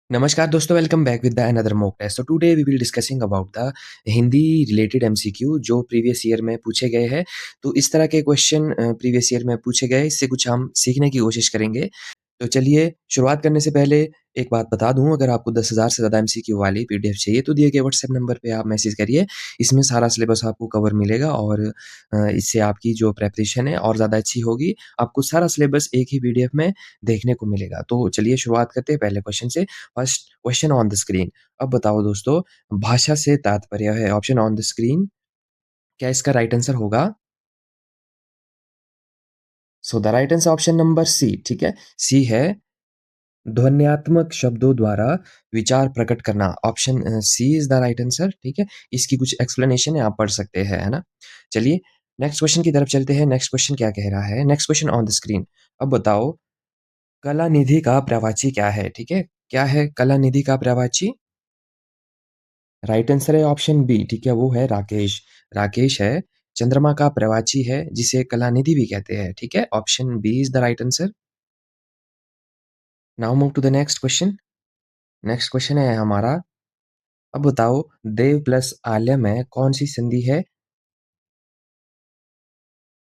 नमस्कार दोस्तों, welcome back with the another mock test. So today we will discussing about the Hindi related MCQ जो previous year में पूछे गए हैं। तो इस तरह के क्वेश्चन प्रीवियस ईयर में पूछे गए, इससे कुछ हम सीखने की कोशिश करेंगे। तो चलिए शुरुआत करने से पहले एक बात बता दूँ, अगर आपको 10,000 से ज़्यादा एमसीक्यू वाली पीडीएफ चाहिए तो दिए गए व्हाट्सएप नंबर पे आप मैसेज करिए। इसमें सारा सिलेबस आपको कवर मिलेगा और इससे आपकी जो प्रिपरेशन है और ज़्यादा अच्छी होगी। आपको सारा सिलेबस एक ही पीडीएफ में देखने को मिलेगा। तो चलिए शुरुआत करते हैं पहले क्वेश्चन से। First question on the screen. अब बताओ दोस्तों, भाषा से तात्पर्य है ऑप्शन ऑन द स्क्रीन। क्या इसका राइट आंसर होगा? So the right answer option number C, ठीक है। सी है ध्वन्यात्मक शब्दों द्वारा विचार प्रकट करना। Option C is the right answer, ठीक है। इसकी कुछ एक्सप्लेनेशन है, आप पढ़ सकते हैं, है ना। चलिए नेक्स्ट क्वेश्चन की तरफ चलते हैं। नेक्स्ट क्वेश्चन क्या कह रहा है? Next question on the screen. अब बताओ कला निधि का प्रवाची क्या है? ठीक है, क्या है कला निधि का प्रवाची? राइट आंसर है ऑप्शन बी, ठीक है, वो है राकेश। राकेश है चंद्रमा का प्रवाची है, जिसे कलानिधि भी कहते हैं, ठीक है। Option B is the right answer. Now move to the next question. Next question है हमारा। अब बताओ देव प्लस आल्य में कौन सी संधि है?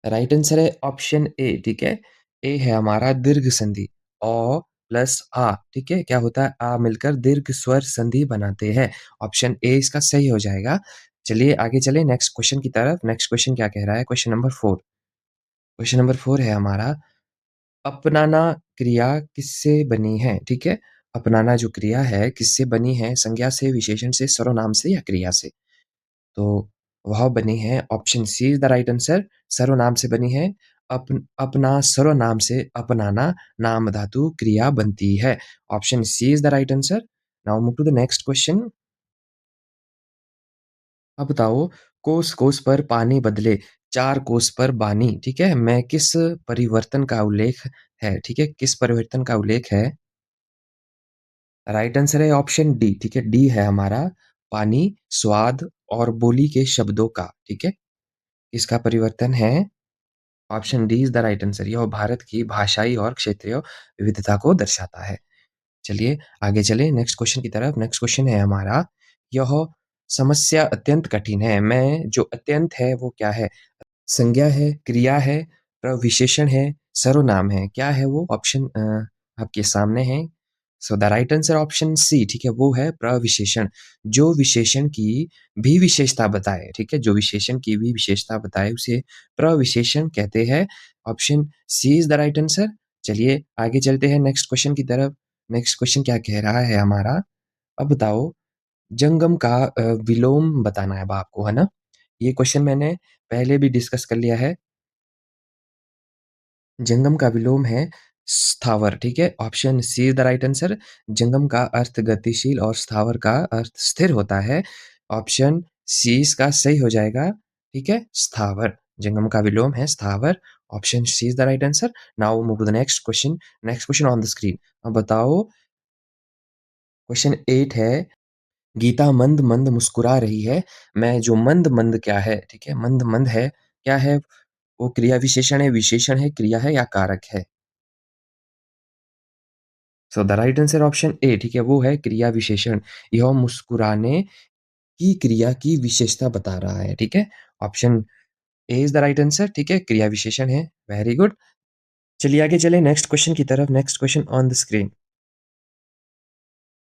राइट आंसर है ऑप्शन ए, ठीक है। ए है हमारा दीर्घ संधि। अ प्लस आ, ठीक है, क्या होता है? आ मिलकर दीर्घ स्वर संधि बनाते हैं। ऑप्शन ए इसका सही हो जाएगा। चलिए आगे चले नेक्स्ट क्वेश्चन की तरफ। नेक्स्ट क्वेश्चन क्या कह रहा है? Question number 4। क्वेश्चन नंबर 4 है हमारा, अपनाना क्रिया किससे बनी है? ठीक है, अपनाना जो क्रिया है किससे बनी है? संज्ञा से, विशेषण से, सर्वनाम से या क्रिया से? तो वह बनी है, option C is the right answer, सर्वनाम से बनी है। अपना सर्वनाम से अपनाना नाम धातु क्रिया बनती है। Option C is the right answer. Now move to the next question. अब बताओ कोस कोस पर पानी बदले, चार कोस पर बानी, ठीक है, मैं किस परिवर्तन का उल्लेख है? ठीक है, किस परिवर्तन का उल्लेख है? राइट आंसर है ऑप्शन डी, ठीक है। डी है हमारा पानी, स्वाद और बोली के शब्दों का, ठीक है। इसका परिवर्तन है option D is the right answer. यह भारत की भाषाई और क्षेत्रीय विविधता को दर्शाता है। चलिए आगे चले नेक्स्ट क्वेश्चन की तरफ। नेक्स्ट क्वेश्चन है हमारा, यह समस्या अत्यंत कठिन है में जो अत्यंत है वो क्या है? संज्ञा है, क्रिया है, प्रविशेषण है, सर्वनाम है, क्या है वो? ऑप्शन आपके सामने है। So the right answer option C, ठीक है, वो है प्रविशेषण। जो विशेषण की भी विशेषता बताए, ठीक है, जो विशेषण की भी विशेषता बताए उसे प्रविशेषण कहते हैं। Option C is the right answer. चलिए आगे चलते हैं नेक्स्ट क्वेश्चन की तरफ। नेक्स्ट क्वेश्चन क्या कह रहा है हमारा? अब बताओ जंगम का विलोम बताना है अब आपको, है ना। ये क्वेश्चन मैंने पहले भी डिस्कस कर लिया है। जंगम का विलोम है स्थावर, ठीक है। Option C is the right answer. जंगम का अर्थ गतिशील और स्थावर का अर्थ स्थिर होता है। ऑप्शन सी इसका सही हो जाएगा, ठीक है, स्थावर। जंगम का विलोम है स्थावर। Option C is the right answer. Now move to the next question. Next question on the screen. अब बताओ क्वेश्चन 8 है, गीता मंद मंद मुस्कुरा रही है, मैं जो मंद मंद क्या है? ठीक है, मंद मंद है, क्या है वो? क्रिया विशेषण है, विशेषण है, क्रिया है या कारक है? So the right answer option A, ठीक है, वो है क्रिया विशेषण। यह मुस्कुराने की क्रिया की विशेषता बता रहा है, ठीक है। Option A is the right answer, ठीक है, क्रिया विशेषण है। Very good. चलिए आगे चले नेक्स्ट क्वेश्चन की तरफ। Next question on the screen.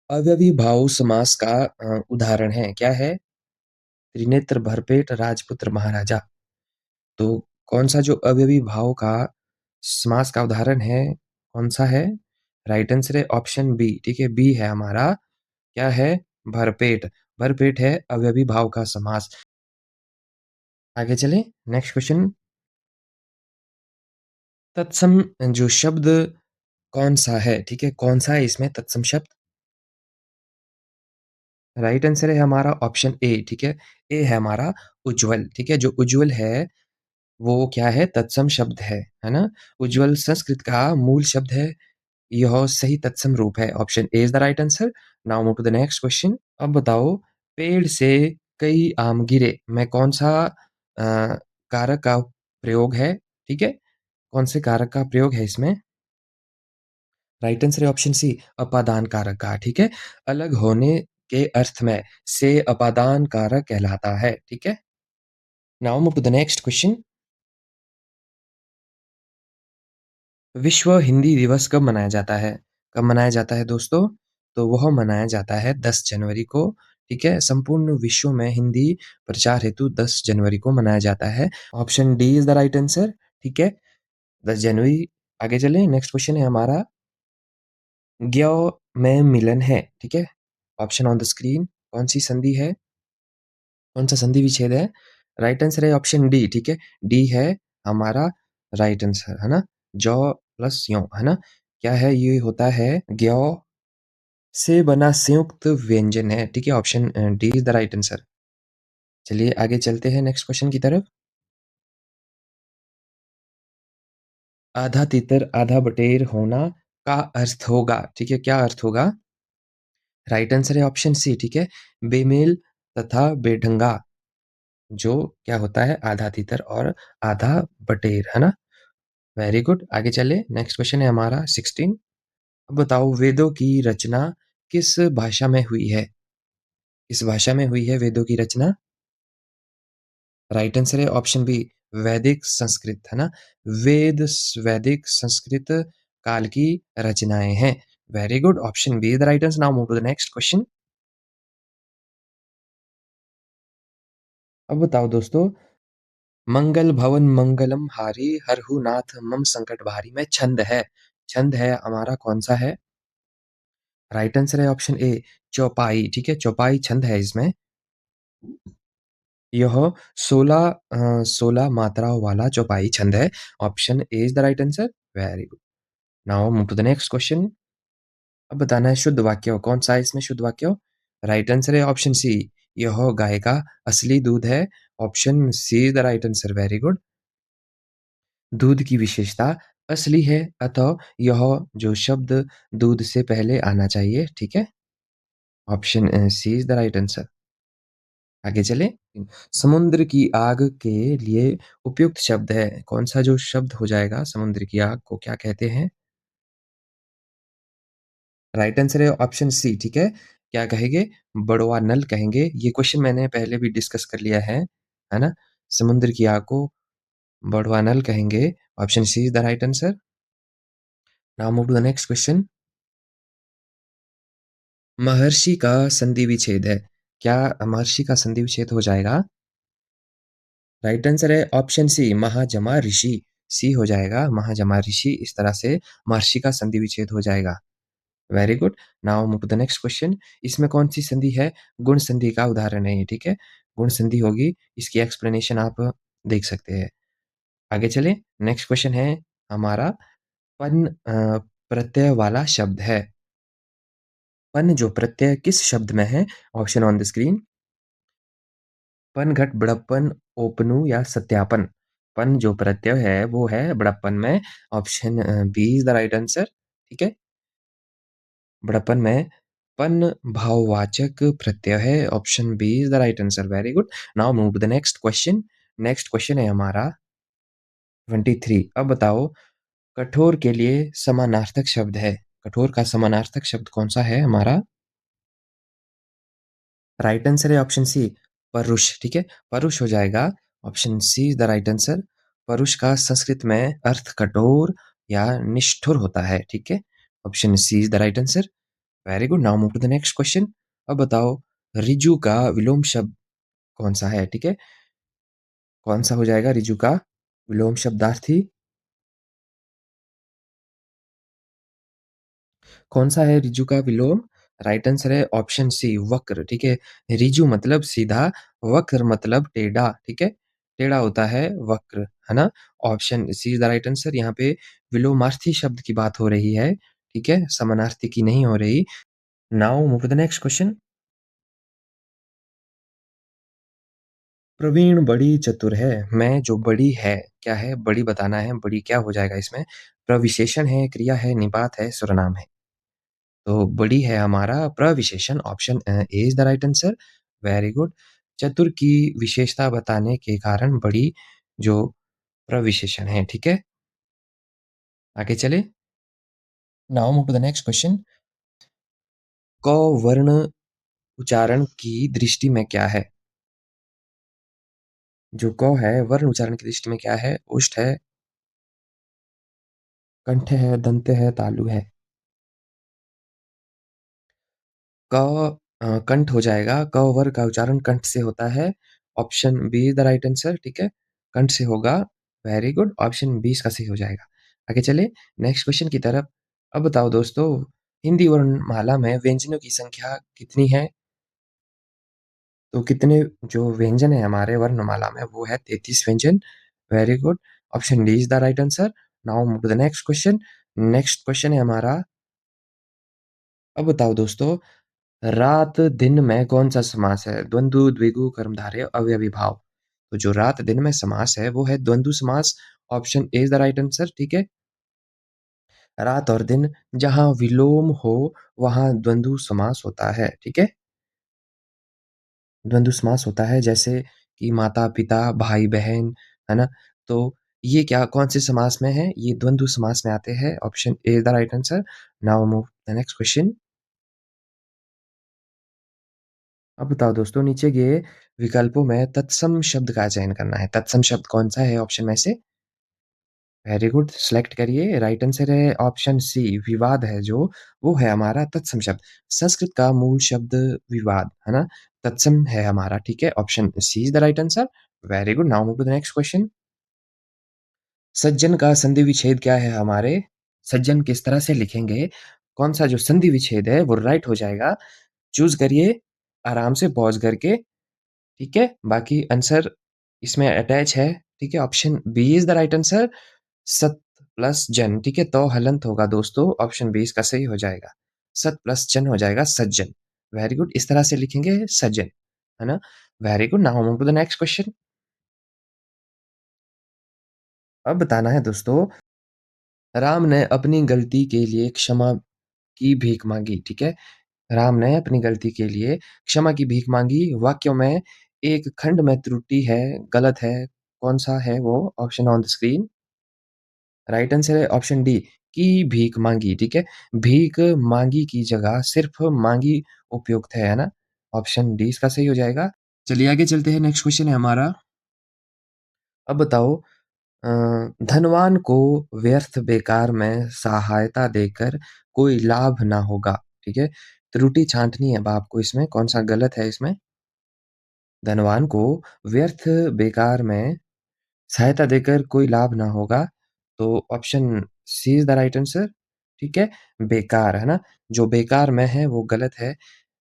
अव्ययी भाव समास का उदाहरण है, क्या है? त्रिनेत्र, भरपेट, राजपुत्र, महाराजा। तो कौन सा जो अव्ययी भाव का समास का उदाहरण है, कौन सा है? राइट आंसर है ऑप्शन बी, ठीक है, बी है हमारा, क्या है? भरपेट। भरपेट है अव्ययी भाव का समास। आगे चलें नेक्स्ट क्वेश्चन। तत्सम जो शब्द कौन सा है? ठीक है, कौन सा है इसमें तत्सम शब्द? राइट आंसर है हमारा ऑप्शन ए, ठीक है। ए है हमारा उज्ज्वल, ठीक है। जो उज्ज्वल है वो क्या है? तत्सम शब्द है ना। उज्ज्वल संस्कृत का मूल शब्द है। यह सही तत्सम रूप है। Option A is the right answer. Now move to the next question. अब बताओ पेड़ से कई आम गिरे में कौन सा कारक का प्रयोग है? ठीक है, कौन से कारक का प्रयोग है इसमें? राइट आंसर है ऑप्शन सी अपादान कारक का, ठीक है? अलग होने के अर्थ में से अपादान कारक कहलाता है, ठीक है? Now move to the next question. विश्व हिंदी दिवस कब मनाया जाता है? कब मनाया जाता है दोस्तों? तो वह मनाया जाता है 10 जनवरी को, ठीक है? संपूर्ण विश्व में हिंदी प्रचार हेतु 10 जनवरी को मनाया जाता है। Option D is the right answer, ठीक है? 10 जनवरी। आगे चलें, नेक्स्ट क्वेश्चन है हमारा, ज्ञ में मिलन है, ठीक है? ऑप्शन ऑन द स्क्रीन, कौन-सी संधि है? कौन-सा संधि विच्छेद है? राइट आंसर है ऑप्शन डी, ठीक है? डी है हमारा राइट आंसर, है ना? जौ प्लस यों, है ना? क्या है ये होता है ज्ञ से बना संयुक्त व्यंजन है, ठीक है? Option D is the right answer. चलिए आगे चलते हैं नेक्स्ट क्वेश्चन की तरफ। आधा तितर आधा बटेर होना का अर्थ होगा, ठीक है? क्या अर्थ होगा? राइट आंसर है ऑप्शन सी, ठीक है? बेमेल तथा बेढंगा, जो क्या होता है आधा तितर और आधा बटेर, है ना? Very good. आगे चले, नेक्स्ट क्वेश्चन है हमारा 16। अब बताओ वेदों की रचना किस भाषा में हुई है? किस भाषा में हुई है वेदों की रचना? राइट आंसर है ऑप्शन बी वैदिक संस्कृत, है ना? वैदिक संस्कृत काल की रचनाएं हैं। Very good, option B is the right answer. Now move to the next question. अब बताओ दोस्तों, मंगल भवन मंगलम हारी हरहु नाथ मम संकट भारी में छंद है। छंद है हमारा कौन सा है? राइट आंसर है ऑप्शन ए चौपाई, ठीक है? चौपाई छंद है इसमें। यह 16 मात्राओं वाला चौपाई छंद है। Option A is the right answer. Very good. Now move to the next question. अब बताना है शुद्ध वाक्य कौन सा है इसमें शुद्ध वाक्य? राइट आंसर है ऑप्शन सी यह गाय का असली दूध है। Option C is the right answer. Very good. दूध की विशेषता असली है, अतः यह जो शब्द दूध से पहले आना चाहिए, ठीक है? Option C is the right answer. आगे चलें। समुद्र की आग के लिए उपयुक्त शब्द है। कौन-सा जो शब्द हो जाएगा समुद्र की आग को क्या कहते हैं? राइट आंसर है ऑप्शन सी, ठीक है? क्या कहेंगे? बड़वा नल कहेंगे। ये क्वेश्चन मैंने पहले भी डिस्कस कर लिया है ना? समुद्र की आग को बड़वा नल कहेंगे। Option C is the right answer. Now move to the next question. महर्षि का संधि विच्छेद है। क्या महर्षि का संधि विच्छेद हो जाएगा? राइट आंसर है ऑप्शन सी महाजमा ऋषि। सी हो जाएगा महाजमा ऋषि। इस तरह से महर्षि का संधि विच्छेद हो जाएगा। Very good. Now move to the next question. इसमें कौन-सी संधि है? गुण संधि का उदाहरण है ये, ठीक है? गुण संधि होगी, इसकी एक्सप्लेनेशन आप देख सकते हैं। आगे चलें, नेक्स्ट क्वेश्चन है हमारा पन प्रत्यय वाला शब्द है। पन जो प्रत्यय किस शब्द में है? Option on the screen. पन घट बड़प्पन, ओपनू या सत्यापन। पन जो प्रत्यय है वो है बड़प्पन में। Option B is the right answer, ठीक है? बड़प्पन में पन भाववाचक प्रत्यय है। Option B is the right answer. Very good. Now move to the next question. Next question है हमारा 23। अब बताओ कठोर के लिए समानार्थक शब्द है। कठोर का समानार्थक शब्द कौन-सा है हमारा? राइट आंसर है ऑप्शन सी परुष, ठीक है? परुष हो जाएगा। Option C is the right answer. परुष का संस्कृत में अर्थ कठोर या निष्ठुर होता है, ठीक है? Option C is the right answer. Very good. Now move to the next question. अब बताओ ऋजु का विलोम शब्द कौन-सा है, ठीक है? कौन-सा हो जाएगा ऋजु का विलोम शब्दार्थी? कौन-सा है ऋजु का विलोम? राइट आंसर है ऑप्शन सी वक्र, ठीक है? ऋजु मतलब सीधा, वक्र मतलब टेढ़ा, ठीक है? टेढ़ा होता है वक्र, है ना? Option C is the right answer. यहाँ पे विलोमार्थी शब्द की बात हो रही है, ठीक है? समानार्थी की नहीं हो रही। Now move to the next question. Praveen बड़ी चतुर है, मैं जो बड़ी है, क्या है? बड़ी बताना है, बड़ी क्या हो जाएगा इसमें? प्रविशेषण है, क्रिया है, निपात है, सर्वनाम है। तो बड़ी है हमारा प्रविशेषण। Option A is the right answer. Very good. चतुर की विशेषता बताने के कारण बड़ी जो प्रविशेषण है, ठीक है? आगे चलें। Now move to the next question. क वर्ण उच्चारण की दृष्टि में क्या है? जो क है वर्ण उच्चारण की दृष्टि में क्या है? ओष्ठ है, कंठ है, दंत है, तालु है। क कंठ हो जाएगा। क वर्ग का उच्चारण कंठ से होता है। Option B is the right answer, ठीक है। कंठ से होगा। वेरी गुड, ऑप्शन बी इसका सही हो जाएगा। आगे चले नेक्स्ट क्वेश्चन की तरफ। अब बताओ दोस्तों, हिंदी वर्णमाला में व्यंजनों की संख्या कितनी है? तो कितने जो व्यंजन है हमारे वर्णमाला में वो है 33 व्यंजन। Very good, option D is the right answer. Now move to the next question. Next question है हमारा। अब बताओ दोस्तों, रात दिन में कौन सा समास है? द्वंद्व, द्विगु, कर्मधारय, अवयवी भाव। तो जो रात दिन में समास है वो है द्वंद्व समास। Option A is the right answer, ठीक है। रात और दिन जहां विलोम हो वहां द्वंद्व समास होता है, ठीक है। द्वंद्व समास होता है जैसे कि माता पिता, भाई बहन, है ना। तो ये क्या कौन से समास में है? ये द्वंद्व समास में आते हैं। Option A is the right answer. Now move the next question. अब बताओ दोस्तों, नीचे दिए विकल्पों में तत्सम शब्द का चयन करना है। तत्सम शब्द कौन सा है ऑप्शन में से? वेरी गुड, सिलेक्ट करिए। राइट आंसर है ऑप्शन सी, विवाद है जो, वो है हमारा तत्सम शब्द। संस्कृत का मूल शब्द विवाद, है ना। तत्सम है हमारा, ठीक है। Option C is the right answer. Very good, now move to the next question. सज्जन का संधि विच्छेद क्या है हमारे? सज्जन किस तरह से लिखेंगे? कौन सा जो संधि विच्छेद है वो राइट हो जाएगा? चूज करिए आराम से पॉज करके, ठीक है। बाकी आंसर इसमें अटैच है, ठीक है। Option B is the right answer. सत प्लस जन, ठीक है। तो हलंत होगा दोस्तों। ऑप्शन बी इसका सही हो जाएगा। सत प्लस जन हो जाएगा सज्जन। वेरी गुड, इस तरह से लिखेंगे सज्जन, है ना। Very good, now move to the next question. अब बताना है दोस्तों, राम ने अपनी गलती के लिए क्षमा की भीख मांगी, ठीक है। राम ने अपनी गलती के लिए क्षमा की भीख मांगी। वाक्यों में एक खंड में त्रुटि है, गलत है। कौन सा है वो? Option on the screen. Right answer है ऑप्शन डी, की भीख मांगी, ठीक है। भीख मांगी की जगह सिर्फ मांगी उपयुक्त है ना। ऑप्शन डी इसका सही हो जाएगा। चलिए आगे चलते हैं। नेक्स्ट क्वेश्चन है हमारा। अब बताओ, अ, धनवान को व्यर्थ बेकार में सहायता देकर कोई लाभ ना होगा, ठीक है। त्रुटि छांटनी है अब आपको इसमें, कौन सा गलत है इसमें। धनवान को व्यर्थ बेकार में सहायता देकर कोई लाभ ना होगा। तो option C is the right answer, ठीक है। बेकार, है ना। जो बेकार में है वो गलत है।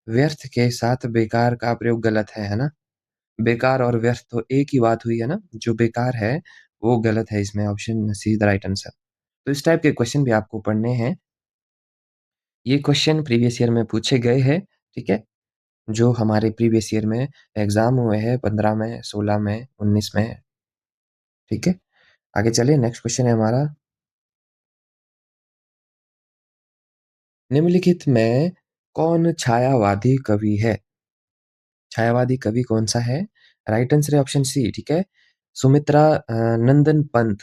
व्यर्थ के साथ बेकार का प्रयोग गलत है ना। बेकार और व्यर्थ तो एक ही बात हुई है ना। जो बेकार है वो गलत है इसमें। Option C is the right answer. तो इस टाइप के क्वेश्चन भी आपको पढ़ने हैं। ये क्वेश्चन प्रीवियस ईयर में पूछे गए हैं, ठीक है। जो हमारे प्रीवियस ईयर में एग्जाम हुए हैं 15 में, 16 में, 19 में, ठीक है। आगे चलिए, नेक्स्ट क्वेश्चन है हमारा। निम्नलिखित में कौन छायावादी कवि है? छायावादी कवि कौन सा है? राइट आंसर है ऑप्शन सी, ठीक है। सुमित्रा नंदन पंत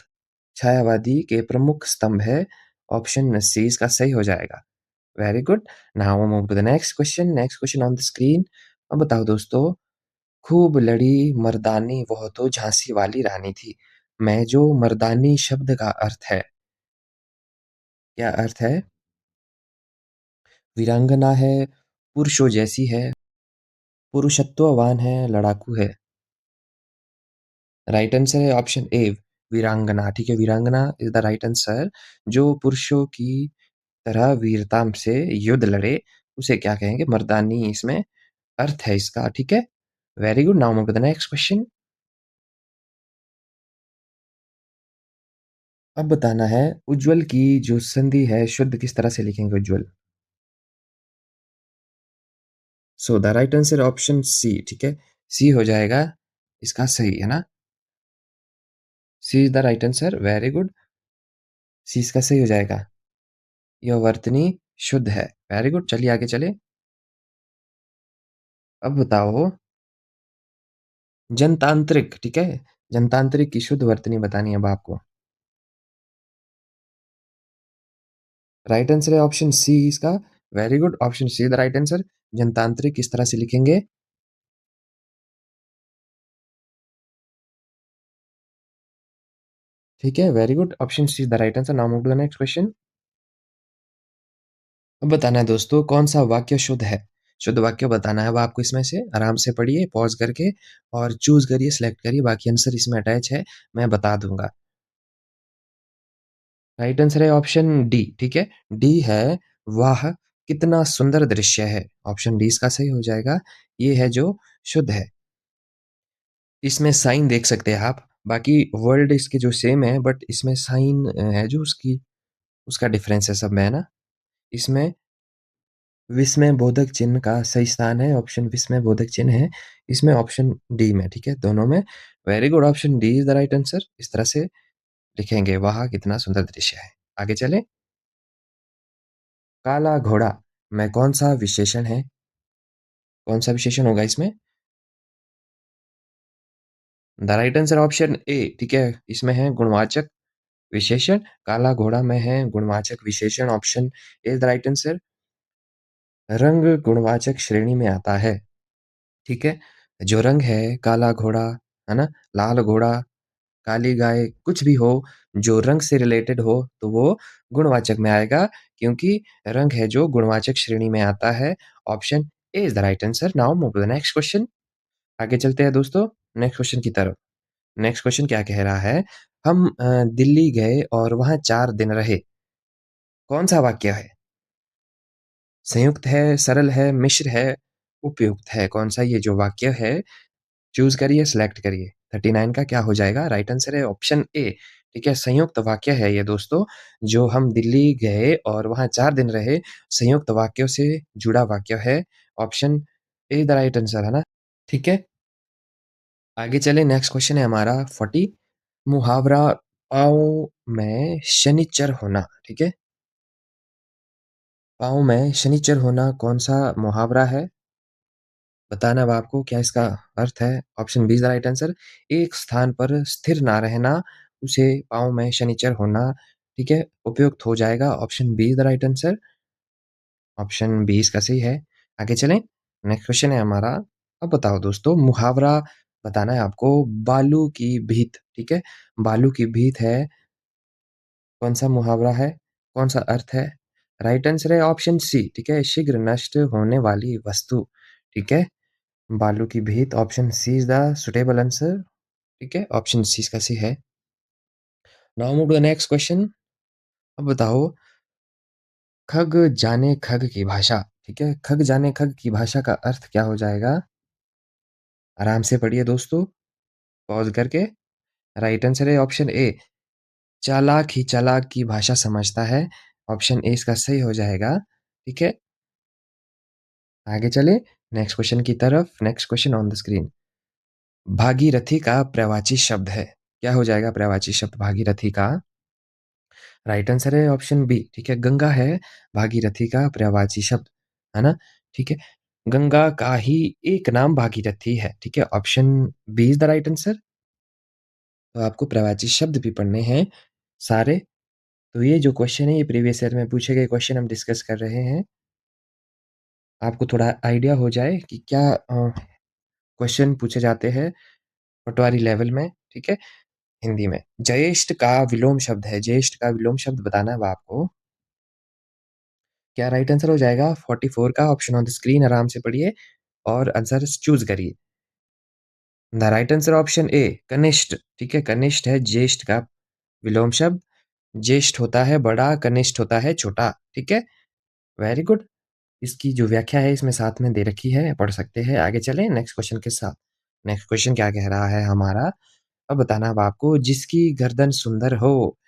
छायावादी के प्रमुख स्तंभ है। ऑप्शन सी इसका सही हो जाएगा। Very good, now move to the next question. Next question on the screen. अब बताओ दोस्तों, खूब लड़ी मर्दानी वह तो झांसी वाली रानी थी। मैं जो मर्दानी शब्द का अर्थ है, क्या अर्थ है? वीरांगना है, पुरुषों जैसी है, पुरुषत्ववान है, लड़ाकू है। राइट आंसर है ऑप्शन ए, वीरांगना, ठीक है। वीरांगना इज द राइट आंसर। जो पुरुषों की तरह वीरता से युद्ध लड़े उसे क्या कहेंगे? मर्दानी इसमें अर्थ है इसका, ठीक है। Very good, now move to the next question. अब बताना है, उज्जवल की जो संधि है शुद्ध किस तरह से लिखेंगे उज्जवल? So the right answer option C, ठीक है। सी हो जाएगा इसका सही, है ना। C is the right answer. Very good, C इसका सही हो जाएगा। यह वर्तनी शुद्ध है। वेरी गुड, चलिए आगे चले। अब बताओ, जनतांत्रिक, ठीक है। जनतांत्रिक की शुद्ध वर्तनी बतानी है अब आपको। राइट आंसर है ऑप्शन सी इसका। Very good, option C the right answer. जनतांत्रिक किस तरह से लिखेंगे? ठीक है, very good, option C the right answer. Now move to the next question. अब बताना है दोस्तों कौन सा वाक्य शुद्ध है। शुद्ध वाक्य बताना है अब आपको इसमें से। आराम से पढ़िए पॉज करके और चूज करिए, सिलेक्ट करिए, बाकी आंसर इसमें अटैच है, मैं बता दूंगा। राइट आंसर है ऑप्शन डी। ठीक है, डी है, वाह कितना सुंदर दृश्य है। ऑप्शन डी इसका सही हो जाएगा। ये है जो शुद्ध है। इसमें साइन देख सकते हैं आप, बाकी वर्ड इसके जो सेम है, बट इसमें साइन है जो उसकी, उसका डिफरेंस है सब में, है ना। इसमें विस्मय बोधक चिन्ह का सही स्थान है ऑप्शन विस्मय बोधक चिन्ह है इसमें ऑप्शन डी में। ठीक है, दोनों में। Very good, option D is the right answer. इस तरह से लिखेंगे, वाह कितना सुंदर दृश्य है। आगे चले। काला घोड़ा में कौन सा विशेषण है? कौन सा विशेषण होगा इसमें? The right answer option A. ठीक है, इसमें है गुणवाचक विशेषण। काला घोड़ा में है गुणवाचक विशेषण, option A the right answer. रंग गुणवाचक श्रेणी में आता है। ठीक है, जो रंग है काला घोड़ा, है ना, लाल घोड़ा, काली गाय, कुछ भी हो जो रंग से रिलेटेड हो तो वो गुणवाचक में आएगा, क्योंकि रंग है जो गुणवाचक श्रेणी में आता है। Option A is the right answer. Now move to the next question. आगे चलते हैं दोस्तों नेक्स्ट क्वेश्चन की तरफ। नेक्स्ट क्वेश्चन क्या कह रहा है? हम दिल्ली गए और वहां 4 दिन रहे। कौन सा वाक्य है? संयुक्त है, सरल है, मिश्र है, उपयुक्त है? कौन सा ये जो वाक्य है? चूज करिए, सिलेक्ट करिए। 39 का क्या हो जाएगा? राइट आंसर है ऑप्शन ए। ठीक है, संयुक्त वाक्य है ये दोस्तों। जो हम दिल्ली गए और वहां 4 दिन रहे, संयुक्त वाक्यों से जुड़ा वाक्य है। Option A the right answer, है ना। ठीक है, आगे चले। नेक्स्ट क्वेश्चन है हमारा 40। मुहावरा पाँव में शनिचर होना। ठीक है, पाँव में शनिचर होना कौन सा मुहावरा है? बताना अब आपको क्या इसका अर्थ है। Option B is the right answer. एक स्थान पर स्थिर ना रहना, उसे पाँव में शनिचर होना। ठीक है, उपयुक्त हो जाएगा। Option B is the right answer. Option B इसका सही है। आगे चलें। नेक्स्ट क्वेश्चन है हमारा। अब बताओ दोस्तों, मुहावरा बताना है आपको, बालू की भीत। ठीक है, बालू की भीत है, कौन सा मुहावरा है? कौन सा अर्थ है? राइट आंसर है ऑप्शन सी। ठीक है, शीघ्र नष्ट होने वाली वस्तु। ठीक है, बालू की भीत, option C is the suitable answer. ठीक है, ऑप्शन सी इसका सही है। Now move to the next question. अब बताओ, खग जाने खग की भाषा। ठीक है, खग जाने खग की भाषा का अर्थ क्या हो जाएगा? आराम से पढ़िए दोस्तों, पॉज करके। राइट आंसर है ऑप्शन ए। चालाक ही चालाक की भाषा समझता है। ऑप्शन ए इसका सही हो जाएगा। ठीक है, आगे चले नेक्स्ट क्वेश्चन की तरफ। Next question on the screen. Bhagirathi का प्रवाची शब्द है, क्या हो जाएगा प्रवाची शब्द भागीरथी का? राइट आंसर है ऑप्शन बी। ठीक है, गंगा है भागीरथी का प्रवाची शब्द, है ना। ठीक है, गंगा का ही एक नाम भागीरथी है। ठीक है, option B is the right answer. तो आपको प्रवाची शब्द भी पढ़ने हैं सारे। तो ये जो क्वेश्चन है ये प्रीवियस ईयर में पूछे गए क्वेश्चन हम डिस्कस कर रहे हैं, आपको थोड़ा आइडिया हो जाए कि क्या क्वेश्चन पूछे जाते हैं पटवारी लेवल में। ठीक है, हिंदी में। ज्येष्ठ का विलोम शब्द है, ज्येष्ठ का विलोम शब्द बताना है अब आपको। क्या राइट आंसर हो जाएगा 44 का? ऑप्शन ऑन द स्क्रीन, आराम से पढ़िए और आंसर चूज करिए। The right answer option A, कनिष्ठ। ठीक है, कनिष्ठ है ज्येष्ठ का विलोम शब्द। ज्येष्ठ होता है बड़ा, कनिष्ठ होता है छोटा। ठीक है, वेरी गुड। इसकी जो व्याख्या है इसमें साथ में दे रखी है, पढ़ सकते हैं। आगे चलें नेक्स्ट क्वेश्चन के साथ। नेक्स्ट क्वेश्चन क्या कह रहा है हमारा? अब बताना अब आपको, जिसकी गर्दन सुंदर हो।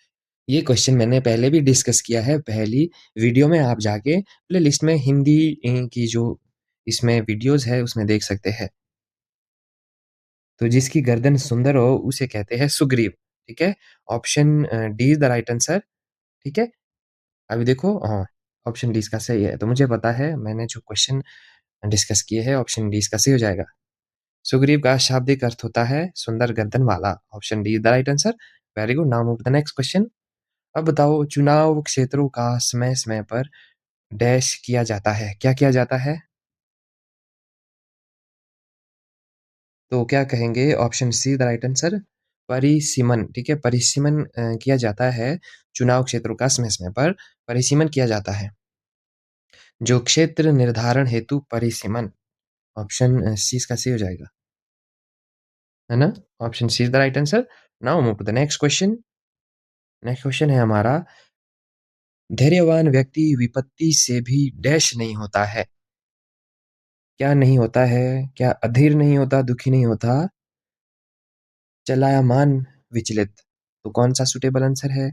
ये क्वेश्चन मैंने पहले भी डिस्कस किया है, पहली वीडियो में आप जाके प्ले लिस्ट में हिंदी की जो इसमें वीडियोस है उसमें देख सकते हैं। तो जिसकी गर्दन सुंदर हो उसे कहते हैं सुग्रीव। ठीक है, option D is the right answer. ठीक है, अभी देखो, हाँ, ऑप्शन डी इसका सही है। तो मुझे पता है, मैंने जो क्वेश्चन डिस्कस किए हैं, ऑप्शन डी इसका सही हो जाएगा। सुग्रीव का शाब्दिक अर्थ होता है सुंदर गर्दन वाला। Option D is the right answer. Very good, now move to the next question. अब बताओ चुनाव क्षेत्रों का समय-समय पर डैश किया जाता है, क्या किया जाता है? तो क्या कहेंगे option C the right answer परिसीमन, ठीक है? परिसीमन किया जाता है चुनाव क्षेत्रों का समय-समय पर परिसीमन किया जाता है। जो क्षेत्र निर्धारण हेतु परिसीमन ऑप्शन सी इसका सही हो जाएगा, है ना? Option C is the right answer. Now move to the next question. Next question है हमारा, धैर्यवान व्यक्ति विपत्ति से भी डैश नहीं होता है। क्या नहीं होता है? क्या अधीर नहीं होता, दुखी नहीं होता, चलायमान विचलित। तो कौन-सा सूटेबल आंसर है?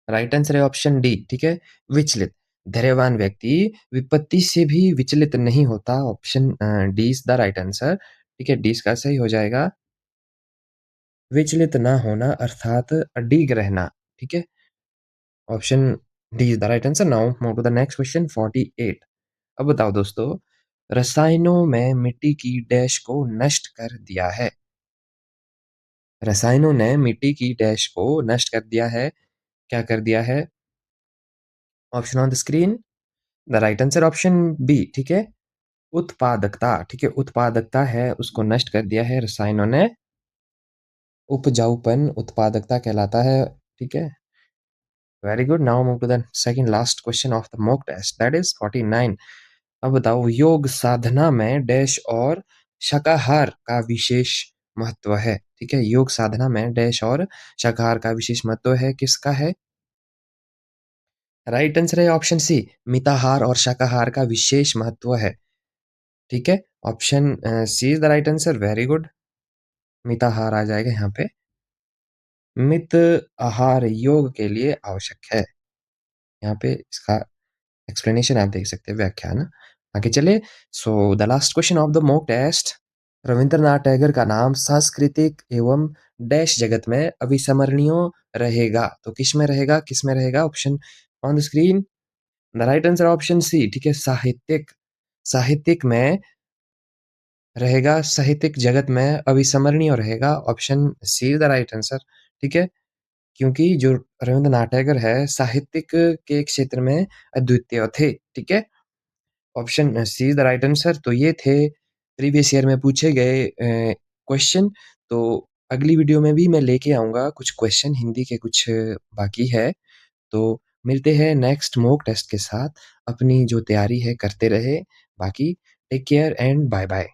राइट आंसर है ऑप्शन डी, ठीक है? विचलित। धैर्यवान व्यक्ति विपत्ति से भी विचलित नहीं होता। Option D is the right answer, ठीक है? डी इसका सही हो जाएगा। विचलित ना होना अर्थात अडिग रहना, ठीक है? Option D is the right answer. Now move to the next question 48। अब बताओ दोस्तों, रसायनों में मिट्टी की डैश को नष्ट कर दिया है। रसायनों ने मिट्टी की डैश को नष्ट कर दिया है। क्या कर दिया है? Option on the screen. The right answer option B, ठीक है? उत्पादकता, ठीक है? उत्पादकता है उसको नष्ट कर दिया है रसायनों ने। उपजाऊपन उत्पादकता कहलाता है, ठीक है? Very good. Now move to the second last question of the mock test that is 49। अब बताओ योग साधना में डैश और शाकाहार का विशेष महत्व है, ठीक है? योग साधना में डैश और शाकाहार का विशेष महत्व है, किसका है? राइट आंसर है ऑप्शन सी, मिताहार और शाकाहार का विशेष महत्व है, ठीक है? Option C is the right answer, very good. मिताहार आ जाएगा यहाँ पे। मित आहार योग के लिए आवश्यक है। यहाँ पे इसका एक्सप्लेनेशन आप देख सकते हैं, व्याख्या ना। आगे चले। So the last question of the mock test. Rabindranath Tagore का नाम सांस्कृतिक एवं डैश जगत में अविस्मरणीय रहेगा। तो किस में रहेगा, किस में रहेगा? Option on the screen. The right answer option C, ठीक है? साहित्यिक, साहित्यिक में रहेगा, साहित्यिक जगत में अविस्मरणीय रहेगा। Option C is the right answer, ठीक है? क्योंकि जो रविंद्रनाथ टैगोर है साहित्यिक के क्षेत्र में अद्वितीय थे, ठीक है? Option C is the right answer. तो ये थे प्रीवियस ईयर में पूछे गए क्वेश्चन। तो अगली वीडियो में भी मैं लेके आऊँगा कुछ क्वेश्चन, हिंदी के कुछ बाकी है। तो मिलते हैं नेक्स्ट मॉक टेस्ट के साथ। अपनी जो तैयारी है करते रहे। बाकी take care and bye bye.